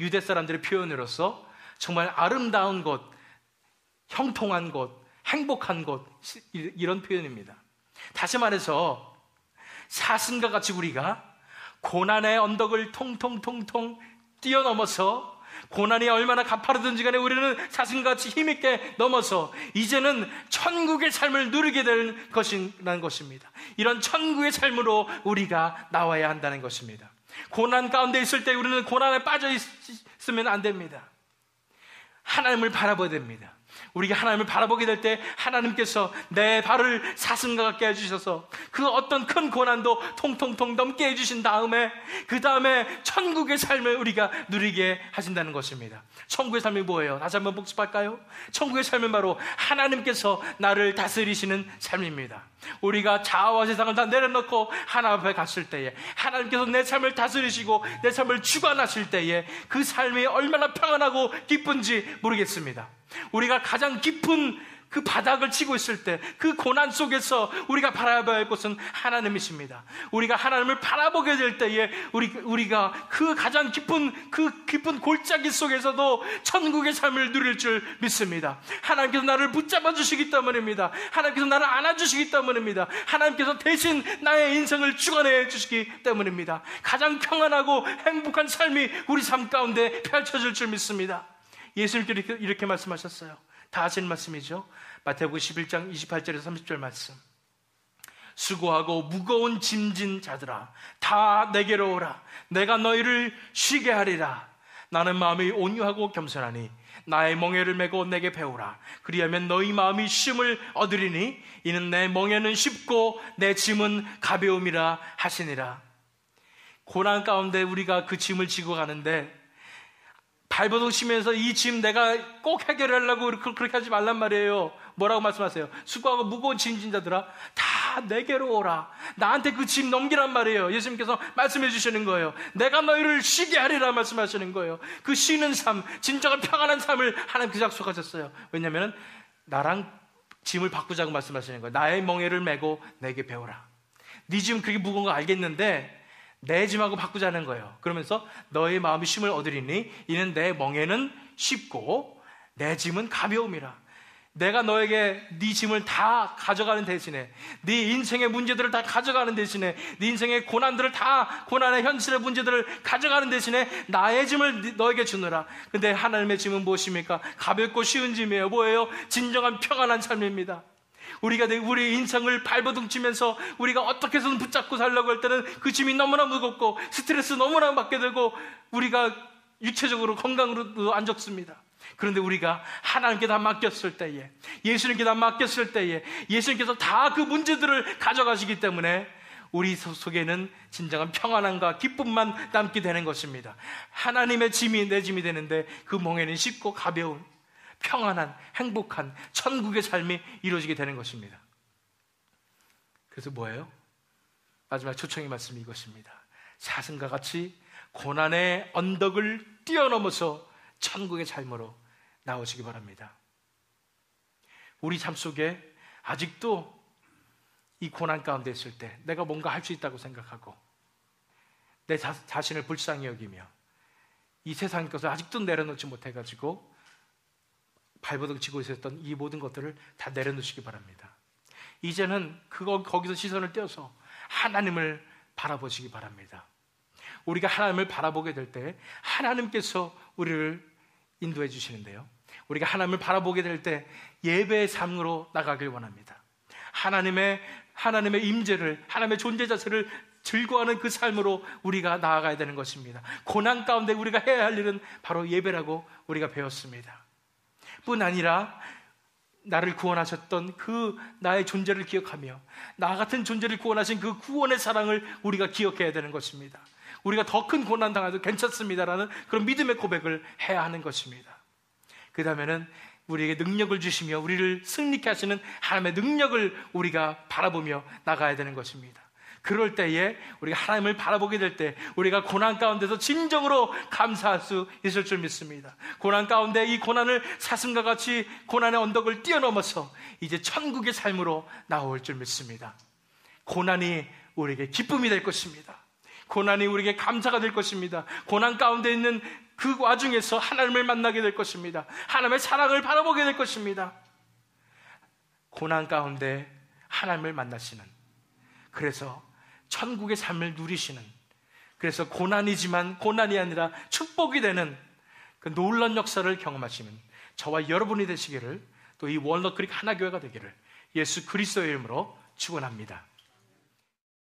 유대 사람들의 표현으로서 정말 아름다운 곳, 형통한 곳, 행복한 곳, 이런 표현입니다. 다시 말해서 사슴과 같이 우리가 고난의 언덕을 통통통통 뛰어넘어서 고난이 얼마나 가파르든지 간에 우리는 사슴같이 힘있게 넘어서 이제는 천국의 삶을 누리게 될 것이라는 것입니다. 이런 천국의 삶으로 우리가 나와야 한다는 것입니다. 고난 가운데 있을 때 우리는 고난에 빠져 있으면 안 됩니다. 하나님을 바라봐야 됩니다. 우리가 하나님을 바라보게 될 때 하나님께서 내 발을 사슴과 같게 해주셔서 그 어떤 큰 고난도 통통통 넘게 해주신 다음에 그 다음에 천국의 삶을 우리가 누리게 하신다는 것입니다. 천국의 삶이 뭐예요? 다시 한번 복습할까요? 천국의 삶은 바로 하나님께서 나를 다스리시는 삶입니다. 우리가 자아와 세상을 다 내려놓고 하나님 앞에 갔을 때에 하나님께서 내 삶을 다스리시고 내 삶을 주관하실 때에 그 삶이 얼마나 평안하고 기쁜지 모르겠습니다. 우리가 가장 깊은 그 바닥을 치고 있을 때, 그 고난 속에서 우리가 바라봐야 할 것은 하나님이십니다. 우리가 하나님을 바라보게 될 때에 우리가 그 가장 깊은 골짜기 속에서도 천국의 삶을 누릴 줄 믿습니다. 하나님께서 나를 붙잡아 주시기 때문입니다. 하나님께서 나를 안아주시기 때문입니다. 하나님께서 대신 나의 인생을 주관해 주시기 때문입니다. 가장 평안하고 행복한 삶이 우리 삶 가운데 펼쳐질 줄 믿습니다. 예수님께서 이렇게 말씀하셨어요. 다 아시는 말씀이죠. 마태복음 11장 28절에서 30절 말씀. 수고하고 무거운 짐진 자들아, 다 내게로 오라. 내가 너희를 쉬게 하리라. 나는 마음이 온유하고 겸손하니 나의 멍에를 메고 내게 배우라. 그리하면 너희 마음이 쉼을 얻으리니 이는 내 멍에는 쉽고 내 짐은 가벼움이라 하시니라. 고난 가운데 우리가 그 짐을 지고 가는데 발버둥 치면서 이 짐 내가 꼭 해결하려고 그렇게 하지 말란 말이에요. 뭐라고 말씀하세요? 수고하고 무거운 짐진 자들아, 다 내게로 오라. 나한테 그 짐 넘기란 말이에요. 예수님께서 말씀해 주시는 거예요. 내가 너희를 쉬게 하리라 말씀하시는 거예요. 그 쉬는 삶, 진정한 평안한 삶을 하나님께서 약속하셨어요. 왜냐하면 나랑 짐을 바꾸자고 말씀하시는 거예요. 나의 멍에를 메고 내게 배우라. 네 짐은 그렇게 무거운 거 알겠는데 내 짐하고 바꾸자는 거예요. 그러면서 너의 마음이 쉼을 얻으리니 이는 내 멍에는 쉽고 내 짐은 가벼움이라. 내가 너에게 네 짐을 다 가져가는 대신에, 네 인생의 문제들을 다 가져가는 대신에, 네 인생의 고난들을 다, 고난의 현실의 문제들을 가져가는 대신에 나의 짐을 너에게 주느라. 근데 하나님의 짐은 무엇입니까? 가볍고 쉬운 짐이에요. 뭐예요? 진정한 평안한 삶입니다. 우리가 우리 인생을 발버둥 치면서 우리가 어떻게 해서든 붙잡고 살려고 할 때는 그 짐이 너무나 무겁고 스트레스 너무나 받게 되고 우리가 육체적으로 건강으로도 안 좋습니다. 그런데 우리가 하나님께 다 맡겼을 때에, 예수님께 다 맡겼을 때에 예수님께서 다 그 문제들을 가져가시기 때문에 우리 속에는 진정한 평안함과 기쁨만 남게 되는 것입니다. 하나님의 짐이 내 짐이 되는데 그 멍에는 쉽고 가벼운 평안한 행복한 천국의 삶이 이루어지게 되는 것입니다. 그래서 뭐예요? 마지막 초청의 말씀이 이것입니다. 사슴과 같이 고난의 언덕을 뛰어넘어서 천국의 삶으로 나오시기 바랍니다. 우리 삶 속에 아직도 이 고난 가운데 있을 때 내가 뭔가 할 수 있다고 생각하고 내 자신을 불쌍히 여기며 이 세상 것을 아직도 내려놓지 못해가지고 발버둥 치고 있었던 이 모든 것들을 다 내려놓으시기 바랍니다. 이제는 거기서 시선을 떼어서 하나님을 바라보시기 바랍니다. 우리가 하나님을 바라보게 될 때 하나님께서 우리를 인도해 주시는데요, 우리가 하나님을 바라보게 될 때 예배의 삶으로 나가길 원합니다. 하나님의 임재를, 하나님의 존재 자체를 즐거워하는 그 삶으로 우리가 나아가야 되는 것입니다. 고난 가운데 우리가 해야 할 일은 바로 예배라고 우리가 배웠습니다. 뿐 아니라 나를 구원하셨던 그 나의 존재를 기억하며 나 같은 존재를 구원하신 그 구원의 사랑을 우리가 기억해야 되는 것입니다. 우리가 더 큰 고난 당해도 괜찮습니다라는 그런 믿음의 고백을 해야 하는 것입니다. 그 다음에는 우리에게 능력을 주시며 우리를 승리케 하시는 하나님의 능력을 우리가 바라보며 나가야 되는 것입니다. 그럴 때에 우리가 하나님을 바라보게 될 때 우리가 고난 가운데서 진정으로 감사할 수 있을 줄 믿습니다. 고난 가운데 이 고난을 사슴과 같이 고난의 언덕을 뛰어넘어서 이제 천국의 삶으로 나올 줄 믿습니다. 고난이 우리에게 기쁨이 될 것입니다. 고난이 우리에게 감사가 될 것입니다. 고난 가운데 있는 그 와중에서 하나님을 만나게 될 것입니다. 하나님의 사랑을 바라보게 될 것입니다. 고난 가운데 하나님을 만나시는, 그래서 천국의 삶을 누리시는, 그래서 고난이지만 고난이 아니라 축복이 되는 그 놀라운 역사를 경험하시는 저와 여러분이 되시기를, 또 이 월넛크릭 하나교회가 되기를 예수 그리스도의 이름으로 축원합니다.